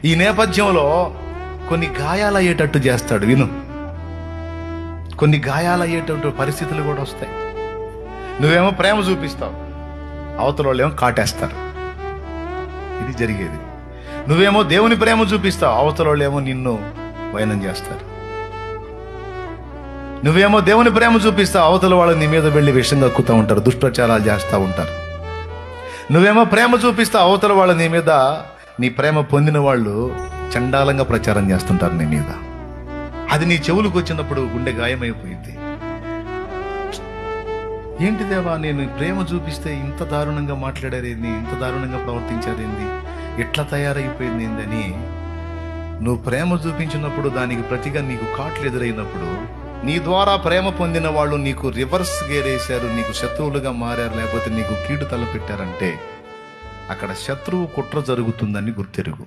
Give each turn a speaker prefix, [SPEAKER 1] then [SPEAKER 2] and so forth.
[SPEAKER 1] ఈ నేపథ్యంలో కొన్ని గాయాలయ్యేటట్టు చేస్తాడు. విను, కొన్ని గాయాలయ్యేటట్టు పరిస్థితులు కూడా వస్తాయి. నువ్వేమో ప్రేమ చూపిస్తావు, అవతల వాళ్ళు ఏమో కాటేస్తారు. ఇది జరిగేది. నువ్వేమో దేవుని ప్రేమ చూపిస్తావు, అవతల వాళ్ళు ఏమో నిన్ను వైనం చేస్తారు. నువ్వేమో దేవుని ప్రేమ చూపిస్తావు, అవతల వాళ్ళు నీ మీద వెళ్ళి విషం కక్కుతూ ఉంటారు, దుష్ప్రచారాలు చేస్తూ ఉంటారు. నువ్వేమో ప్రేమ చూపిస్తావు, అవతల వాళ్ళు నీ మీద, నీ ప్రేమ పొందిన వాళ్ళు చండాలంగా ప్రచారం చేస్తుంటారు నీ మీద. అది నీ చెవులకు వచ్చినప్పుడు గుండె గాయమైపోయింది. ఏంటి దేవా, నేను ప్రేమ చూపిస్తే ఇంత దారుణంగా మాట్లాడారేంది, ఇంత దారుణంగా ప్రవర్తించారేంది, ఎట్లా తయారైపోయింది ఏందని నువ్వు ప్రేమ చూపించినప్పుడు దానికి ప్రతిగా నీకు కాట్లు ఎదురైనప్పుడు, నీ ద్వారా ప్రేమ పొందిన వాళ్ళు నీకు రివర్స్ గేరేశారు, నీకు శత్రువులుగా మారారు, లేకపోతే నీకు కీడు తలపెట్టారంటే అక్కడ శత్రువు కుట్ర జరుగుతుందని గుర్తెరుగు.